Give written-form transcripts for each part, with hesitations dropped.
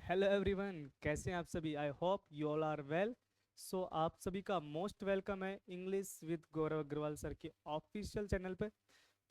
Hello everyone, कैसे हैं आप सभी। I hope you all are well. So आप सभी का मोस्ट वेलकम है English with Gaurav Agarwal sir के ऑफिशियल चैनल पे।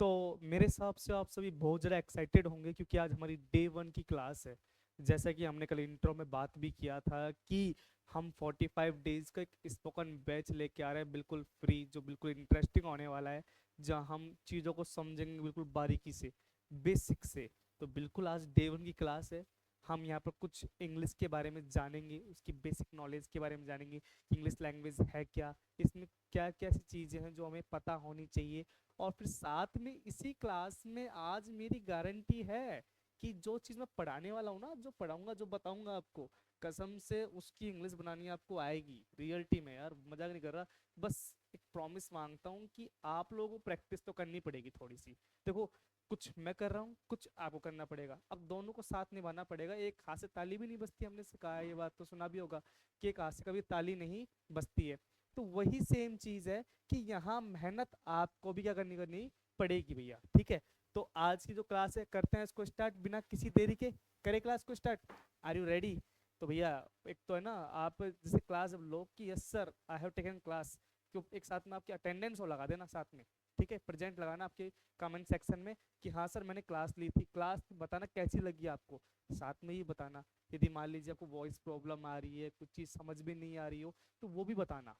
तो मेरे हिसाब से आप सभी बहुत ज़्यादा एक्साइटेड होंगे क्योंकि आज हमारी डे वन की क्लास है। जैसा कि हमने कल इंट्रो में बात भी किया था कि हम 45 डेज का एक स्पोकन बैच लेके आ रहे हैं, बिल्कुल फ्री, जो बिल्कुल इंटरेस्टिंग होने वाला है, जहाँ हम चीज़ों को समझेंगे बिल्कुल बारीकी से, बेसिक से। तो बिल्कुल आज डे वन की क्लास है। हम यहाँ पर कुछ इंग्लिश के बारे में जानेंगे, उसकी बेसिक नॉलेज के बारे में जानेंगे कि इंग्लिश लैंग्वेज है क्या, इसमें क्या क्या ऐसी चीज़ें हैं जो हमें पता होनी चाहिए। और फिर साथ में इसी क्लास में आज मेरी गारंटी है कि जो चीज़ मैं पढ़ाने वाला हूँ ना, जो पढ़ाऊंगा, जो बताऊंगा आपको, कसम से उसकी इंग्लिश बनानी आपको आएगी रियलिटी में। यार मजाक नहीं कर रहा। बस एक प्रॉमिस मांगता हूँ कि आप लोगों को प्रैक्टिस तो करनी पड़ेगी थोड़ी सी। देखो, कुछ मैं कर रहा हूँ, कुछ आपको करना पड़ेगा, अब दोनों को साथ निभाना पड़ेगा। एक हाथ से ताली भी नहीं बजती, हमने सिखाया है, ये बात तो सुना भी होगा कि एक हाथ से कभी ताली नहीं बजती है। तो वही सेम चीज है कि यहाँ मेहनत आपको भी क्या करनी करनी पड़ेगी भैया, ठीक है। तो आज की जो क्लास है करते हैं इसको स्टार्ट बिना किसी देरी के। करें क्लास को स्टार्ट। Are you ready? तो भैया, एक तो है ना, आप जैसे क्लास लो कि yes sir I have taken class, क्यों एक साथ में आपकी अटेंडेंस हो लगा देना साथ में, ठीक है, प्रेजेंट लगाना आपके कमेंट सेक्शन में कि हाँ सर मैंने क्लास ली थी। क्लास बताना कैसी लगी आपको, साथ में ही बताना। यदि मान लीजिए आपको वॉइस प्रॉब्लम आ रही है, कुछ चीज़ समझ भी नहीं आ रही हो, तो वो भी बताना,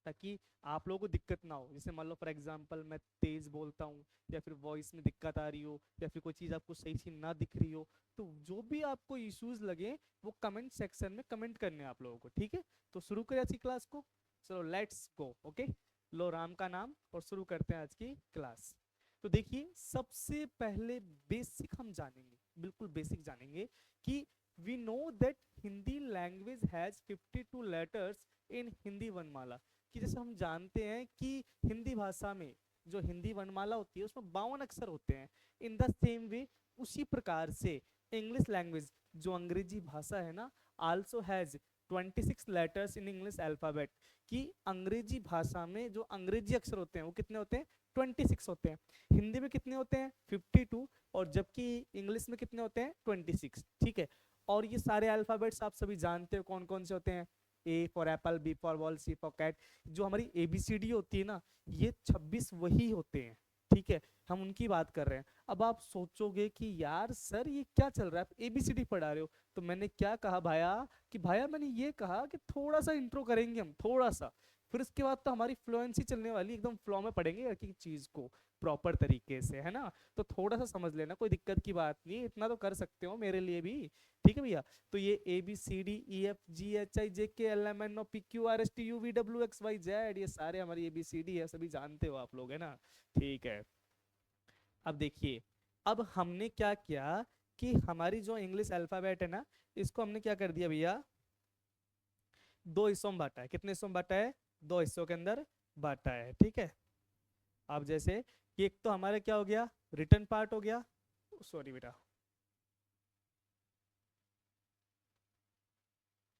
ताकि आप लोगों को दिक्कत ना हो। जैसे मान लो फॉर एग्जांपल मैं तेज बोलता हूँ, या फिर वॉइस में दिक्कत आ रही हो, या फिर कोई चीज़ आपको सही सी ना दिख रही हो, तो जो भी आपको इश्यूज लगे वो कमेंट सेक्शन में कमेंट करने हैं आप लोगों को, ठीक है। तो शुरू करें आज की क्लास को। चलो लेट्स गो। ओके, लो राम का नाम और शुरू करते हैं आज की क्लास। तो देखिए, सबसे पहले बेसिक हम जानेंगे, बिल्कुल बेसिक जानेंगे कि we know that Hindi language has 52 letters in Hindi वर्णमाला। कि जैसे हम जानते हैं कि हिंदी भाषा में जो हिंदी वर्णमाला होती है उसमें 52 अक्षर होते हैं। इन द सेम वे, उसी प्रकार से इंग्लिश लैंग्वेज जो अंग्रेजी भाषा है ना, also has 26 letters in English alphabet. कि अंग्रेजी भाषा में जो अंग्रेजी अक्षर होते हैं वो कितने होते हैं? 26 होते हैं। हिंदी में कितने होते हैं? 52। और जबकि इंग्लिश में कितने होते हैं? 26, ठीक है। और ये सारे अल्फाबेट्स आप सभी जानते हो कौन कौन से होते हैं। A for apple, B for ball, C for cat. जो हमारी एबीसीडी होती है ना, ये 26 वही होते हैं, ठीक है। हम उनकी बात कर रहे हैं। अब आप सोचोगे कि यार सर ये क्या चल रहा है, आप एबीसीडी पढ़ा रहे हो। तो मैंने क्या कहा भाया, कि भाया मैंने ये कहा कि थोड़ा सा इंट्रो करेंगे हम, थोड़ा सा, फिर उसके बाद तो हमारी फ्लुएंसी चलने वाली, एकदम फ्लो में पढ़ेंगे हर एक चीज को प्रॉपर तरीके से, है ना। तो थोड़ा सा समझ लेना, कोई दिक्कत की बात नहीं, इतना तो कर सकते हो मेरे लिए भी, ठीक है भैया। तो ये A B C D E F G H I J K L M N O P Q R S T U V W X Y Z, ये सारे हमारी ए बी सी डी है, सभी जानते हो आप लोग, है ना। ठीक है। अब देखिए, अब हमने क्या किया कि हमारी जो इंग्लिश अल्फाबेट है ना, इसको हमने क्या कर दिया भैया, दो हिस्सों में बांटा है। कितने हिस्सों में बांटा है? दो हिस्सों के अंदर बांटा है, ठीक है। अब जैसे कि एक तो हमारा क्या हो गया, रिटर्न पार्ट हो गया, सॉरी बेटा,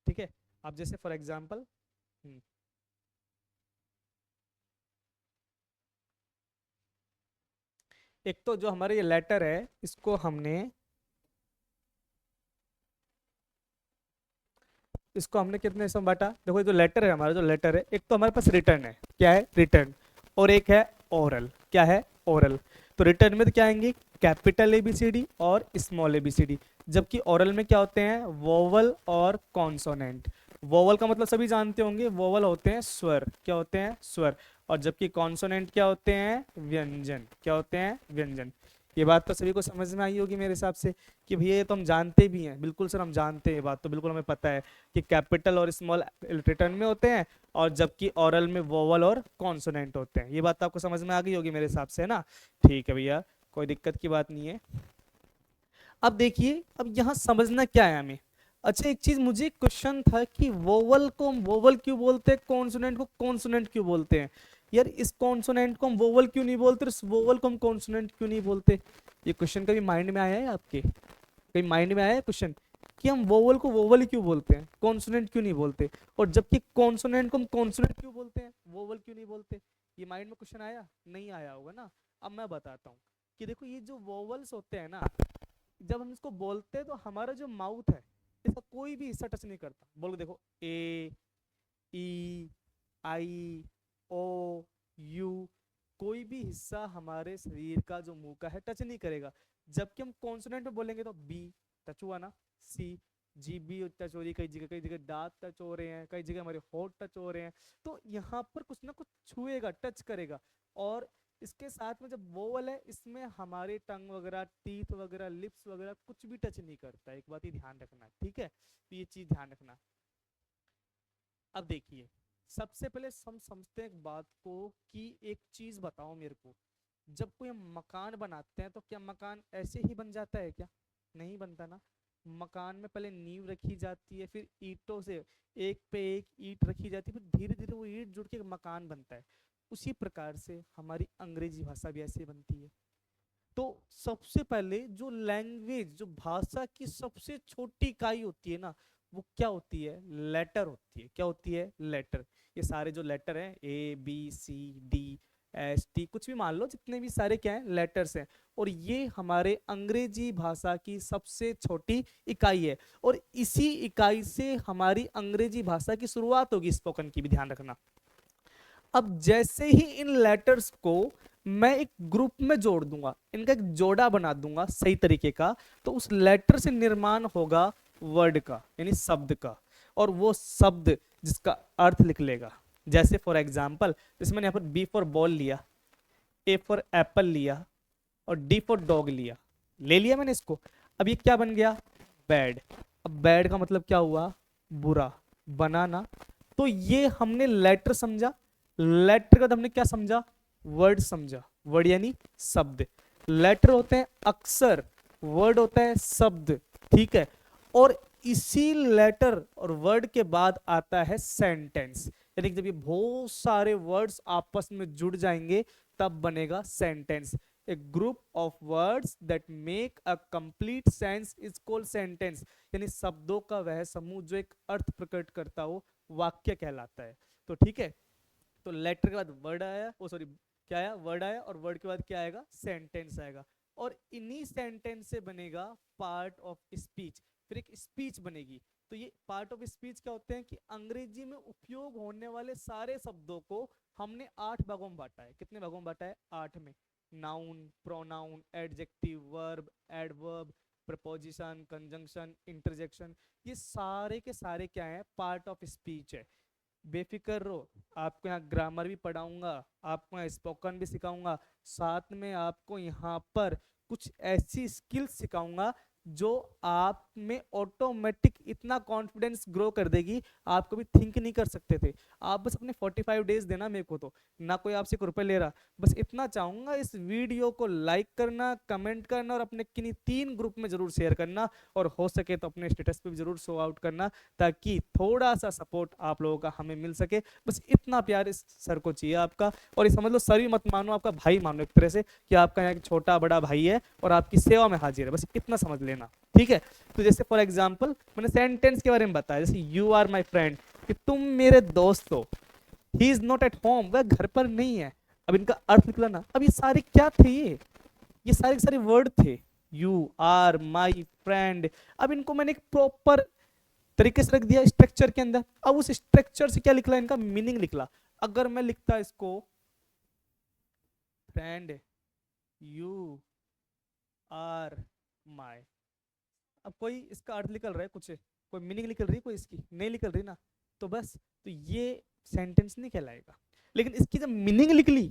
ठीक है। अब जैसे फॉर एग्जाम्पल, एक तो जो हमारे ये लेटर है इसको हमने, कितने हिस्सों में बांटा। देखो ये जो लेटर है, हमारा जो लेटर है, एक तो हमारे पास रिटर्न है, क्या है? रिटर्न। और एक है ओरल, क्या है? ओरल। तो रिटर्न में तो क्या आएंगे? कैपिटल एबीसीडी और स्मॉल एबीसीडी। जबकि ओरल में क्या होते हैं? वोवल और कॉन्सोनेंट। वोवल का मतलब सभी जानते होंगे, वोवल होते हैं स्वर, क्या होते हैं? स्वर। और जबकि कॉन्सोनेंट क्या होते हैं? व्यंजन। क्या होते हैं? व्यंजन। ये बात तो सभी को समझ में आई होगी मेरे हिसाब से, कि भैया ये तो हम जानते भी हैं, बिल्कुल सर हम जानते हैं, ये बात तो बिल्कुल हमें पता है कि कैपिटल और स्मॉल रिटर्न में होते हैं, और जबकि ओरल में वोवल और कॉन्सोनेंट होते हैं। ये बात तो आपको समझ में आ गई होगी मेरे हिसाब से, है ना। ठीक है भैया, कोई दिक्कत की बात नहीं है। अब देखिए, अब यहाँ समझना क्या है हमें। अच्छा, एक चीज मुझे क्वेश्चन था कि वोवल को हम वोवल क्यों बोलते हैं, कॉन्सोनेंट को कॉन्सोनेंट क्यों बोलते हैं। यार इस कॉन्सोनेंट को हम वोवल क्यों नहीं बोलते, इस वोवल को हम कॉन्सोनेंट क्यों नहीं बोलते। ये क्वेश्चन कभी माइंड में आया है आपके? कहीं माइंड में आया है क्वेश्चन कि हम वोवल को वोवल ही क्यों बोलते हैं, कॉन्सोनेंट क्यों नहीं बोलते, और जबकि कॉन्सोनेंट को हम कॉन्सोनेंट क्यों बोलते हैं, वोवल क्यों नहीं बोलते। ये माइंड में क्वेश्चन आया? नहीं आया होगा ना। अब मैं बताता हूँ कि देखो, ये जो वोवल्स होते हैं ना, जब हम इसको बोलते हैं तो हमारा जो माउथ है, इसका कोई भी हिस्सा टच नहीं करता। बोलो देखो, ए, ई, आई, ओ, यू, कोई भी हिस्सा हमारे शरीर का जो मुंह का है टच नहीं करेगा। जबकि हम कॉन्सोनेंट में बोलेंगे तो बी टच हुआ ना, सी, जी भी टच हो रही है, कई जगह दांत टच हो रहे हैं, कई जगह हमारे होठ टच हो रहे हैं। तो यहाँ पर कुछ ना कुछ छुएगा, टच करेगा। और इसके साथ में जब वोवल है, इसमें हमारे टंग वगैरह, टीथ वगैरह, लिप्स वगैरह कुछ भी टच नहीं करता। एक बात ही ध्यान रखना, ठीक है, तो ये चीज ध्यान रखना। अब देखिए, सबसे पहले हम समझते हैं एक बात को कि एक चीज बताओ मेरे को, जब कोई हम मकान बनाते हैं तो क्या मकान ऐसे ही बन जाता है क्या? नहीं बनता ना। मकान में पहले नींव रखी जाती है, फिर ईंटों से एक पे एक ईंट रखी जाती है, फिर धीरे धीरे वो ईंट जुड़ के एक मकान बनता है। उसी प्रकार से हमारी अंग्रेजी भाषा भी ऐसे बनती है। तो सबसे पहले जो लैंग्वेज, जो भाषा की सबसे छोटी इकाई होती है ना, वो क्या होती है? लेटर होती है। क्या होती है? लेटर। ये सारे जो लेटर हैं, A B C D S T, कुछ भी मान लो, जितने भी सारे क्या हैं, लेटर्स हैं। और ये हमारे अंग्रेजी भाषा की सबसे छोटी इकाई है। और इसी इकाई से हमारी अंग्रेजी भाषा की शुरुआत होगी, स्पोकन की भी, ध्यान रखना। अब जैसे ही इन लेटर्स को मैं एक ग्रुप में जोड़ दूंगा, इनका एक जोड़ा बना दूंगा सही तरीके का, तो उस लेटर से निर्माण होगा वर्ड का, यानी शब्द का। और वो शब्द जिसका अर्थ लिख लेगा। जैसे फॉर एग्जाम्पल, जैसे मैंने यहाँ पर बी फॉर बॉल लिया, ए फॉर एप्पल लिया, और डी फॉर डॉग लिया, ले लिया मैंने इसको। अब ये क्या बन गया? बैड। अब बैड का मतलब क्या हुआ? बुरा, बनाना। तो ये हमने लेटर समझा। लेटर का हमने क्या समझा? वर्ड समझा। वर्ड यानी शब्द। लेटर होते हैं अक्षर, वर्ड होता है शब्द, ठीक है। और इसी लेटर और वर्ड के बाद आता है सेंटेंस, यानी जब ये बहुत सारे वर्ड्स आपस में जुड़ जाएंगे तब बनेगा sentence. A group of words that make a complete sense is called sentence, यानी शब्दों का वह समूह जो एक अर्थ प्रकट करता हो, वाक्य कहलाता है। तो ठीक है, तो लेटर के बाद वर्ड आया, ओ सॉरी, क्या आया? वर्ड आया, और वर्ड के बाद क्या आएगा? सेंटेंस आएगा। और इन्हीं सेंटेंस से बनेगा पार्ट ऑफ स्पीच, फिर एक स्पीच बनेगी। तो ये पार्ट ऑफ स्पीच क्या होते हैं कि अंग्रेजी में उपयोग होने वाले सारे शब्दों को हमने 8 भागों में बांटा है। कितने भागों में बांटा है? 8 में। Noun, pronoun, adjective, verb, adverb, preposition, conjunction, interjection, ये सारे के सारे क्या है? पार्ट ऑफ स्पीच है। बेफिक्र रहो, आपको यहाँ ग्रामर भी पढ़ाऊंगा, आपको यहाँ स्पोकन भी सिखाऊंगा, साथ में आपको यहाँ पर कुछ ऐसी स्किल्स सिखाऊंगा जो आप में ऑटोमेटिक इतना कॉन्फिडेंस ग्रो कर देगी, आप कभी थिंक नहीं कर सकते थे। आप बस अपने 45 डेज देना मेरे को, तो ना कोई आपसे 1 रुपये ले रहा, बस इतना चाहूंगा, इस वीडियो को लाइक करना, कमेंट करना, और अपने किन्हीं 3 ग्रुप में जरूर शेयर करना, और हो सके तो अपने स्टेटस पे भी जरूर शो आउट करना, ताकि थोड़ा सा सपोर्ट आप लोगों का हमें मिल सके। बस इतना प्यार इस सर को चाहिए आपका। और ये समझ लो, सर भी मत मानो, आपका भाई मानो एक तरह से, कि आपका यहाँ एक छोटा बड़ा भाई है और आपकी सेवा में हाजिर है, बस इतना समझ लेना, ठीक है। तो जैसे फॉर एग्जाम्पल मैंने सेंटेंस के बारे में बताया, जैसे यू आर माई फ्रेंड, कि तुम मेरे दोस्त हो। He is not at home, वह घर पर नहीं है। अब इनका अर्थ निकला ना। अब ये सारे क्या थे? ये सारे के सारे वर्ड थे, यू आर माई फ्रेंड। अब इनको मैंने एक प्रॉपर तरीके से रख दिया स्ट्रक्चर के अंदर। अब उस स्ट्रक्चर से क्या निकला? इनका मीनिंग निकला। अगर मैं लिखता इसको, फ्रेंड यू आर माई, अब कोई इसका अर्थ निकल रहा है कुछ, कोई मीनिंग निकल रही है कोई इसकी? नहीं निकल रही ना। तो बस, तो ये सेंटेंस नहीं कहलाएगा। लेकिन इसकी जब मीनिंग निकली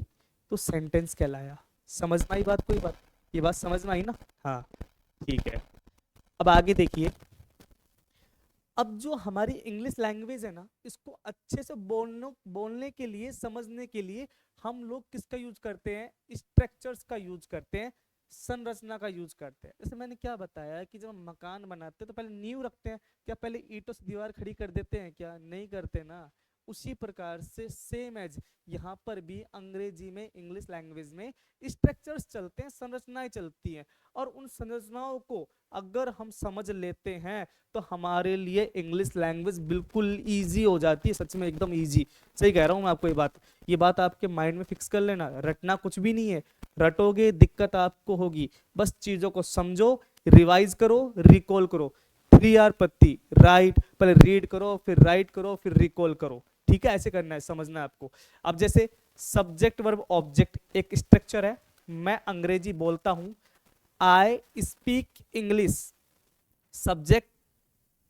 तो सेंटेंस कहलाया। समझ में आई बात? कोई बात, ये बात समझ में आई ना? हाँ, ठीक है। अब आगे देखिए, अब जो हमारी इंग्लिश लैंग्वेज है ना, इसको अच्छे से बोलने के लिए, समझने के लिए हम लोग किसका यूज करते हैं? स्ट्रक्चर्स का यूज करते हैं, संरचना का यूज करते हैं। जैसे मैंने क्या बताया कि जब हम मकान बनाते हैं तो पहले नींव रखते हैं। क्या पहले ईंटों से दीवार खड़ी कर देते हैं? क्या नहीं करते ना। उसी प्रकार से सेम एज यहाँ पर भी अंग्रेजी में, इंग्लिश लैंग्वेज में स्ट्रक्चर्स चलते हैं, संरचनाएं चलती हैं। और उन संरचनाओं को अगर हम समझ लेते हैं तो हमारे लिए इंग्लिश लैंग्वेज बिल्कुल इजी हो जाती है। सच में एकदम इजी, सही कह रहा हूँ मैं आपको। ये बात आपके माइंड में फिक्स कर लेना। रटना कुछ भी नहीं है, रटोगे दिक्कत आपको होगी। बस चीजों को समझो, रिवाइज करो, रिकॉल करो। 3 R पत्ती, राइट, पहले रीड करो फिर राइट करो फिर रिकॉल करो, ठीक है, ऐसे करना है, समझना है आपको। अब जैसे सब्जेक्ट वर्ब ऑब्जेक्ट एक स्ट्रक्चर है, मैं अंग्रेजी बोलता हूं, I speak English, subject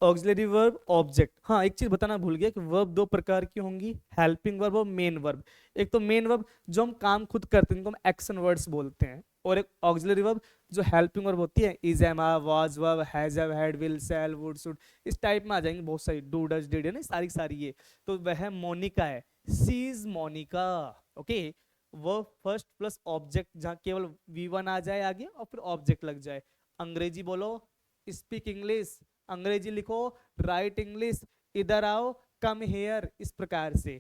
auxiliary verb object. हाँ, एक चीज बताना भूल गया कि वर्ब दो प्रकार की होंगी, हेल्पिंग वर्ब और मेन वर्ब। एक तो मेन वर्ब जो हम काम खुद करते हैं, इनको हम एक्शन वर्ड्स बोलते हैं, और एक ऑक्सिलरी वर्ब जो हेल्पिंग वर्ब होती है, is, am, are, was, were, has, have, had, will, shall, would, should, इस टाइप में आ जाएंगे बहुत सारी, डू, डज, डिड, है ना, सारी सारी ये। तो वह मोनिका है, she is Monica, okay. Verb first plus object, जहाँ केवल V1 आ जाए आगे और फिर ऑब्जेक्ट लग जाए। अंग्रेजी बोलो, स्पीक इंग्लिश, अंग्रेजी लिखो, राइट इंग्लिश, इधर आओ, कम हेयर, इस प्रकार से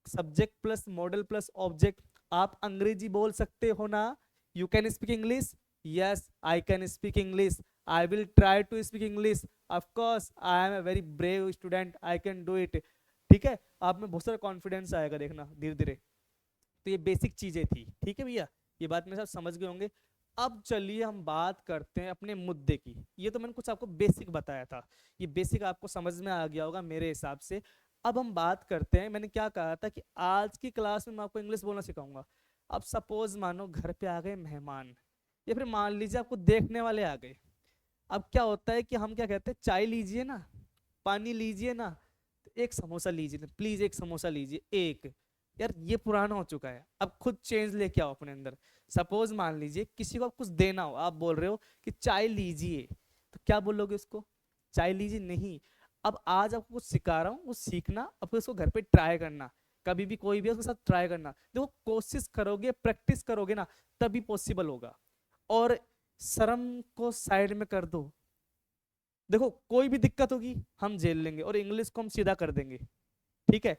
subject plus modal plus object. आप अंग्रेजी बोल सकते हो ना, you can speak English, yes I can speak English, I will try to speak English, of course I am a very brave student, I can do it, ठीक है। आप में बहुत सारा कॉन्फिडेंस आएगा, देखना धीरे धीरे। तो ये बेसिक चीजें थी, ठीक है भैया, ये बात मेरे साथ समझ गए होंगे। अब चलिए हम बात करते हैं अपने मुद्दे की। ये तो मैंने कुछ आपको बेसिक बताया था, ये बेसिक आपको समझ में आ गया होगा मेरे हिसाब से। अब हम बात करते हैं, मैंने क्या कहा था कि आज की क्लास में मैं आपको इंग्लिश बोलना सिखाऊंगा। अब सपोज मानो घर पे आ गए मेहमान, या फिर मान लीजिए आपको देखने वाले आ गए। अब क्या होता है कि हम क्या कहते हैं, चाय लीजिए ना, पानी लीजिए ना, तो एक समोसा लीजिए ना, प्लीज एक समोसा लीजिए एक। यार ये पुराना हो चुका है, अब खुद चेंज लेके आओ अपने अंदर। सपोज मान लीजिए किसी को कुछ देना हो, आप बोल रहे हो कि चाय लीजिए, तो क्या बोलोगे उसको, चाय लीजिए नहीं। अब आज आपको कुछ सिखा रहा हूँ, वो सीखना, अब फिर उसको घर पे ट्राई करना, कभी भी कोई भी उसके साथ ट्राई करना। देखो कोशिश करोगे, प्रैक्टिस करोगे ना, तभी पॉसिबल होगा। और शर्म को साइड में कर दो, देखो कोई भी दिक्कत होगी हम झेल लेंगे, और इंग्लिश को हम सीधा कर देंगे, ठीक है।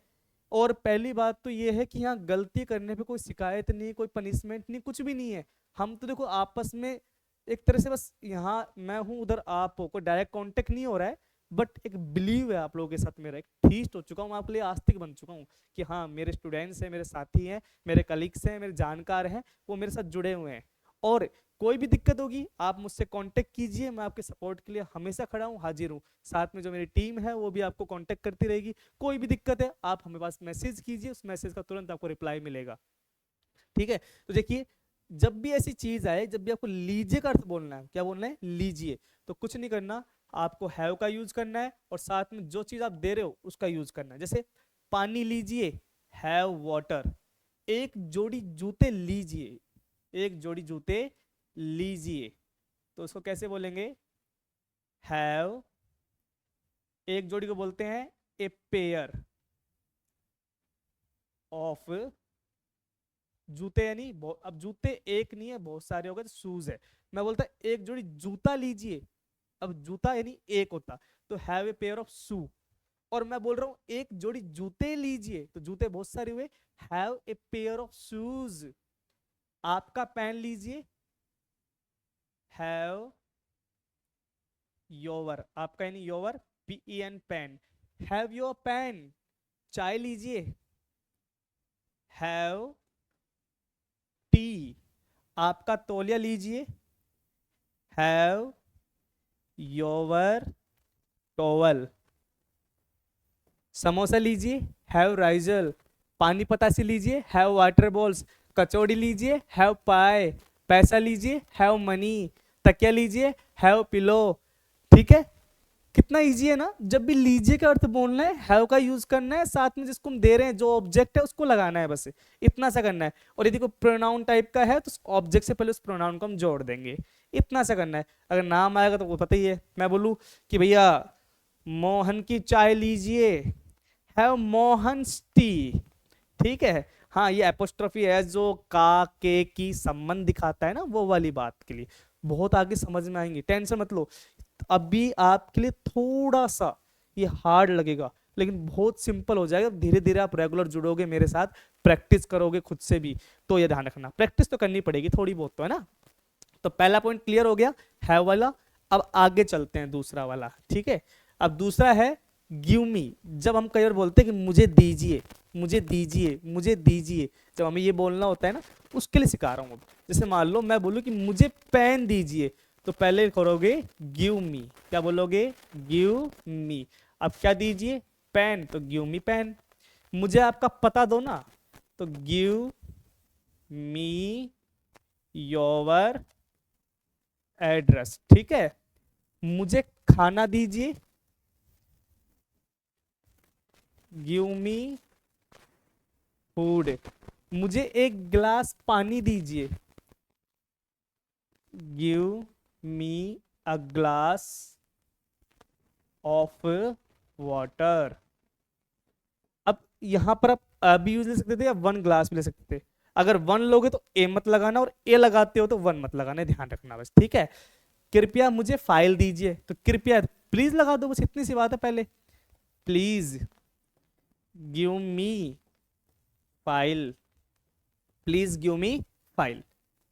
और पहली बात तो ये है कि यहाँ गलती करने पे कोई शिकायत नहीं, कोई पनिशमेंट नहीं, कुछ भी नहीं है। हम तो देखो आपस में एक तरह से बस, यहाँ मैं हूँ उधर आप हो, कोई डायरेक्ट कांटेक्ट नहीं हो रहा है, बट एक बिलीव है आप लोगों के साथ, मेरा एक ट्रस्ट हो चुका हूँ, आपके लिए आस्तिक बन चुका हूँ कि हाँ मेरे स्टूडेंट्स हैं, मेरे साथी हैं, मेरे कलीग्स हैं, मेरे जानकार हैं, वो मेरे साथ जुड़े हुए हैं। और कोई भी दिक्कत होगी आप मुझसे कांटेक्ट कीजिए, मैं आपके सपोर्ट के लिए हमेशा खड़ा हूँ, हाजिर हूँ। साथ में जो मेरी टीम है वो भी आपको कांटेक्ट करती रहेगी। कोई भी दिक्कत है आप हमें पास मैसेज कीजिए, उस मैसेज का तुरंत आपको रिप्लाई मिलेगा, ठीक है। तो देखिए, जब भी ऐसी चीज आए, जब भी आपको लीजिए का अर्थ बोलना है, क्या बोलना है, लीजिए, तो कुछ नहीं करना, आपको हैव का यूज करना है, और साथ में जो चीज आप दे रहे हो उसका यूज करना है। जैसे पानी लीजिए, हैव वाटर। एक जोड़ी जूते लीजिए, एक जोड़ी जूते लीजिए, तो उसको कैसे बोलेंगे, हैव, एक जोड़ी को बोलते हैं ए पेयर ऑफ जूते, यानी अब जूते एक नहीं है बहुत सारे हो गए, तो शूज है। मैं बोलता एक जोड़ी जूता लीजिए, अब जूता यानी एक होता, तो हैव ए पेयर ऑफ शू। और मैं बोल रहा हूं एक जोड़ी जूते लीजिए, तो जूते बहुत सारे हुए, have a pair of shoes. आपका पेन लीजिए, हैव योवर, आपका यानी your, PEN pen, have your pen. चाय लीजिए, हैव टी। आपका तौलिया लीजिए, हैव योवर टॉवल। समोसा लीजिए, हैव राइजल। पानी पतासी लीजिए, हैव वाटर बॉल्स। कचौड़ी लीजिए, हैव पाए। पैसा लीजिए, हैव मनी। तकिया लीजिए, हैव पिलो, ठीक है। कितना इजी है ना, जब भी लीजिए का अर्थ बोलना है हैव का यूज करना है, साथ में जिसको हम दे रहे हैं जो ऑब्जेक्ट है उसको लगाना है, बस इतना सा करना है। और यदि कोई प्रोनाउन टाइप का है तो ऑब्जेक्ट से पहले उस प्रोनाउन को हम जोड़ देंगे, इतना सा करना है। अगर नाम आएगा तो वो पता ही है, मैं बोलूँ कि भैया मोहन की चाय लीजिए, हैव मोहन्स टी, ठीक है। हाँ, ये एपोस्ट्रोफी है जो का के की संबंध दिखाता है ना, वो वाली बात के लिए बहुत आगे समझ में आएंगे, टेंशन मत लो। अभी आपके लिए थोड़ा सा ये हार्ड लगेगा, लेकिन बहुत सिंपल हो जाएगा, धीरे धीरे आप रेगुलर जुड़ोगे मेरे साथ, प्रैक्टिस करोगे खुद से भी, तो ये ध्यान रखना प्रैक्टिस तो करनी पड़ेगी थोड़ी बहुत, तो है ना। तो पहला पॉइंट क्लियर हो गया, हैव वाला। अब आगे चलते हैं दूसरा वाला, ठीक है। अब दूसरा है गिव मी। जब हम कई बार बोलते हैं कि मुझे दीजिए, मुझे दीजिए, मुझे दीजिए, जब हमें ये बोलना होता है ना, उसके लिए सिखा रहा हूँ। अब जैसे मान लो मैं बोलूँ कि मुझे पेन दीजिए, तो पहले करोगे गिव मी, क्या बोलोगे, गिव मी। अब क्या दीजिए, पेन, तो गिव मी पेन। मुझे आपका पता दो ना, तो गिव मी योर एड्रेस, ठीक है। मुझे खाना दीजिए, गिव मी फूड। मुझे एक गिलास पानी दीजिए, give me a glass of water. अब यहां पर आप भी यूज ले सकते थे या वन ग्लास भी ले सकते थे। अगर वन लोगे तो ए मत लगाना, और ए लगाते हो तो वन मत लगाना, ध्यान रखना बस, ठीक है। कृपया मुझे फाइल दीजिए, तो कृपया प्लीज लगा दो, बस इतनी सी बात है। पहले please give me file, please give me file.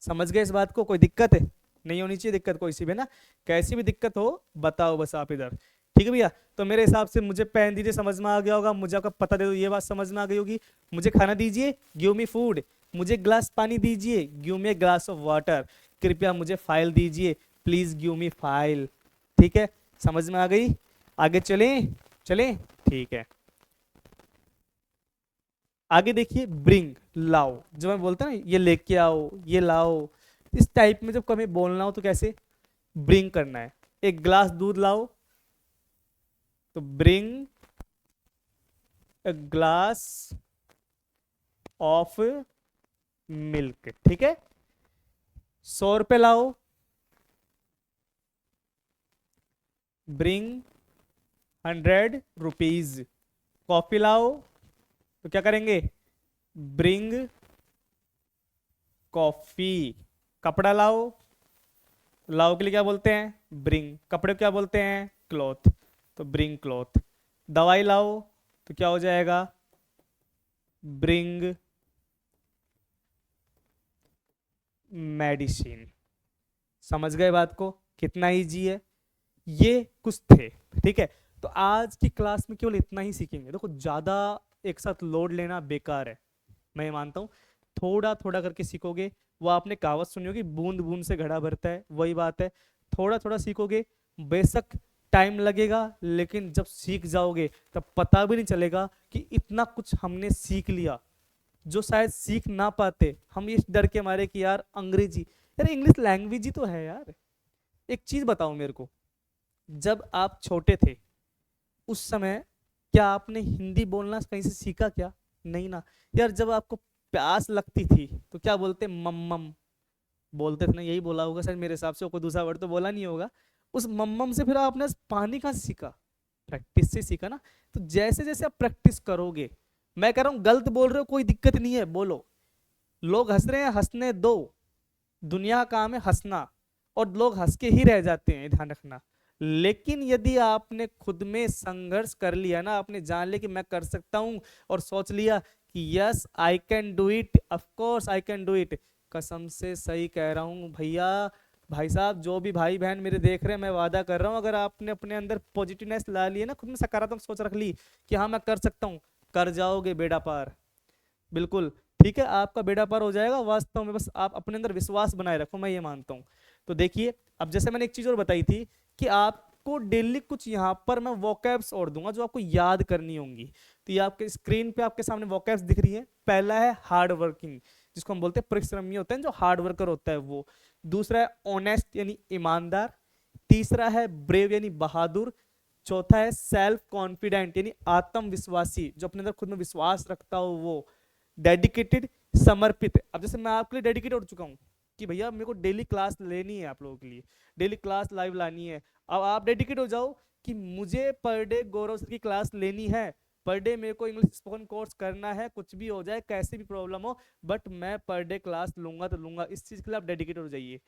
समझ गए इस बात को, कोई दिक्कत है, नहीं होनी चाहिए दिक्कत कोई सी भी ना, कैसी भी दिक्कत हो बताओ बस आप इधर, ठीक है भैया। तो मेरे हिसाब से मुझे पेन दीजिए, समझ में आ गया होगा, मुझे आपका पता दे दो, ये बात समझ में आ गई होगी। मुझे खाना दीजिए, गिव मी फूड। मुझे ग्लास पानी दीजिए, give me glass of water. कृपया मुझे फाइल दीजिए, प्लीज गिव मी फाइल, ठीक है। समझ में आ गई, आगे चलें, चलें, ठीक है। आगे देखिए, ब्रिंग, लाओ, जो मैं बोलता ना ये लेके आओ, ये लाओ, इस टाइप में जब कभी बोलना हो तो कैसे ब्रिंग करना है। एक ग्लास दूध लाओ, तो bring a glass of milk, ठीक है। 100 रुपए लाओ, ब्रिंग 100 रुपीज। कॉफी लाओ, तो क्या करेंगे, ब्रिंग कॉफी। कपड़ा लाओ, लाओ के लिए क्या बोलते हैं, ब्रिंग। कपड़े को क्या बोलते हैं, क्लॉथ, तो ब्रिंग क्लॉथ। दवाई लाओ, तो क्या हो जाएगा, ब्रिंग मेडिसिन। समझ गए बात को, कितना इजी है, ये कुछ थे, ठीक है। तो आज की क्लास में केवल इतना ही सीखेंगे। देखो ज्यादा एक साथ लोड लेना बेकार है, मैं ये मानता हूँ। थोड़ा थोड़ा करके सीखोगे, वो आपने कहावत सुनी होगी, बूंद बूंद से घड़ा भरता है, वही बात है। थोड़ा थोड़ा सीखोगे, बेशक टाइम लगेगा, लेकिन जब सीख जाओगे तब पता भी नहीं चलेगा कि इतना कुछ हमने सीख लिया, जो शायद सीख ना पाते हम इस डर के मारे कि यार अंग्रेजी, यार इंग्लिश लैंग्वेज ही तो है यार। एक चीज बताओ मेरे को, जब आप छोटे थे उस समय क्या आपने हिंदी बोलना कहीं से सीखा क्या, नहीं ना। यार जब आपको प्यास लगती थी तो क्या बोलते, मम्मम बोलते थे ना, यही बोला होगा सर मेरे हिसाब से, कोई दूसरा वर्ड तो बोला नहीं होगा। उस मम्मम से फिर आपने पानी कहाँ से सीखा, प्रैक्टिस से सीखा ना। तो जैसे जैसे आप प्रैक्टिस करोगे, मैं कह रहा हूँ गलत बोल रहे हो कोई दिक्कत नहीं है, बोलो। लोग हंस रहे हैं, हंसने दो, दुनिया का काम है हंसना, और लोग हंस के ही रह जाते हैं, ध्यान रखना। लेकिन यदि आपने खुद में संघर्ष कर लिया ना, आपने जान लिया कि मैं कर सकता हूं, और सोच लिया कि yes I can do it, of course I can do it, कसम से सही कह रहा हूं भैया, भाई साहब, जो भी भाई बहन मेरे देख रहे हैं, मैं वादा कर रहा हूं, अगर आपने अपने अंदर पॉजिटिवनेस ला ली है ना, खुद में सकारात्मक सोच रख ली कि हाँ मैं कर सकता हूँ, कर जाओगे बेड़ा पार, बिल्कुल। ठीक है, आपका बेड़ा पार हो जाएगा वास्तव में, बस आप अपने अंदर विश्वास बनाए रखो, मैं ये मानता हूँ। तो देखिए, अब जैसे मैंने एक चीज और बताई थी कि आपको डेली कुछ यहाँ पर मैं वोकैब्स और दूंगा जो आपको याद करनी होंगी। तो ये आपके स्क्रीन पे आपके सामने वोकैब्स दिख रही है। पहला है हार्ड वर्किंग, जिसको हम बोलते हैं परिश्रमी होते हैं, जो हार्ड वर्कर होता है वो। दूसरा है ऑनेस्ट यानी ईमानदार। तीसरा है ब्रेव यानी बहादुर। चौथा है सेल्फ कॉन्फिडेंट यानी आत्मविश्वासी, जो अपने अंदर खुद में विश्वास रखता हो वो। डेडिकेटेड समर्पित, अब जैसे मैं आपके लिए डेडिकेटेड हो चुका हूँ कि भैया मेरे को डेली क्लास लेनी है, आप लोगों के लिए डेली क्लास लाइव लानी है। अब आप डेडिकेट हो जाओ कि मुझे पर डे गौरव सर की क्लास लेनी है, पर डे मेरे को इंग्लिश स्पोकन कोर्स करना है, कुछ भी हो जाए, कैसी भी प्रॉब्लम हो, बट मैं पर डे क्लास लूंगा तो लूंगा। इस चीज के लिए आप डेडिकेट हो जाइए,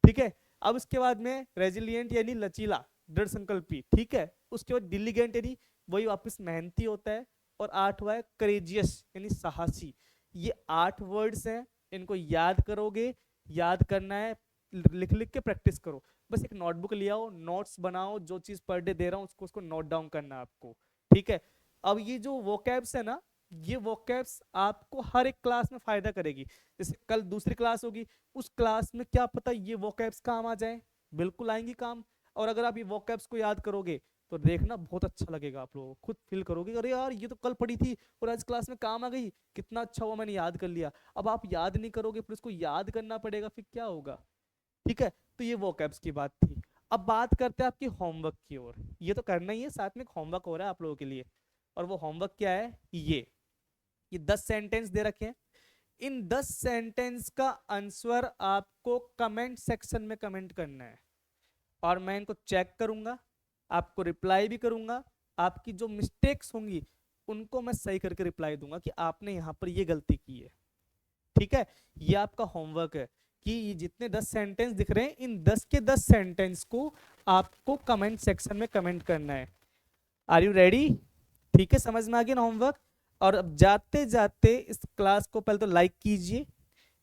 ठीक है। अब उसके बाद में रेजिलियंट यानी लचीला, दृढ़ संकल्पी, ठीक है। उसके बाद डिलीगेंट यानी वही वापस मेहनती होता है। और आठवां है करेजियस यानी साहसी। ये 8 वर्ड्स हैं, इनको याद करोगे, याद करना है, लिख लिख के प्रैक्टिस करो। बस एक नोटबुक ले आओ, नोट्स बनाओ, जो चीज पर डे दे रहा हूँ उसको नोट डाउन करना है आपको, ठीक है। अब ये जो वोकैब्स है ना, ये वोकैब्स आपको हर एक क्लास में फायदा करेगी। जैसे कल दूसरी क्लास होगी, उस क्लास में क्या पता ये वोकैब्स काम आ जाए, बिल्कुल आएंगी काम। और अगर आप ये वोकैब्स को याद करोगे तो देखना बहुत अच्छा लगेगा, आप लोगों को खुद फील करोगे अरे यार ये तो कल पढ़ी थी और आज क्लास में काम आ गई, कितना अच्छा हुआ मैंने याद कर लिया। अब आप याद नहीं करोगे फिर उसको याद करना पड़ेगा, फिर क्या होगा। ठीक है, तो ये वोकैब्स की बात थी। अब बात करते हैं आपकी होमवर्क की ओर। ये तो करना ही है, साथ में एक होमवर्क हो रहा है आप लोगों के लिए। और वो होमवर्क क्या है, ये 10 सेंटेंस दे रखे हैं। इन 10 सेंटेंस का आंसर आपको कमेंट सेक्शन में कमेंट करना है, और मैं इनको चेक करूंगा, आपको रिप्लाई भी करूंगा। आपकी जो मिस्टेक्स होंगी उनको मैं सही करके रिप्लाई दूंगा कि आपने यहाँ पर ये गलती की है। ठीक है, ये आपका होमवर्क है कि ये जितने 10 सेंटेंस दिख रहे हैं इन 10 के 10 सेंटेंस को आपको कमेंट सेक्शन में कमेंट करना है। Are you ready? ठीक है, समझ में आ गया ना होमवर्क। और अब जाते जाते इस क्लास को पहले तो लाइक कीजिए,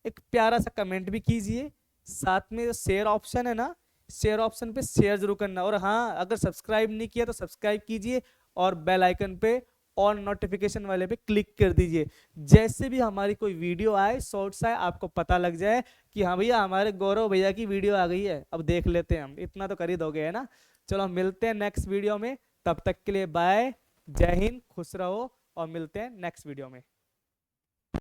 एक प्यारा सा कमेंट भी कीजिए, साथ में जो शेयर ऑप्शन है ना, शेयर ऑप्शन पे शेयर जरूर करना। और हाँ, अगर सब्सक्राइब नहीं किया तो सब्सक्राइब कीजिए और बेल आइकन पे और नोटिफिकेशन वाले पे क्लिक कर दीजिए। जैसे भी हमारी कोई वीडियो आए, शॉर्ट्स आए, आपको पता लग जाए कि हाँ भैया हमारे गौरव भैया की वीडियो आ गई है, अब देख लेते हैं हम। इतना तो कर ही दोगे है ना। चलो हम मिलते हैं नेक्स्ट वीडियो में, तब तक के लिए बाय, जय हिंद, खुश रहो और मिलते हैं नेक्स्ट वीडियो में।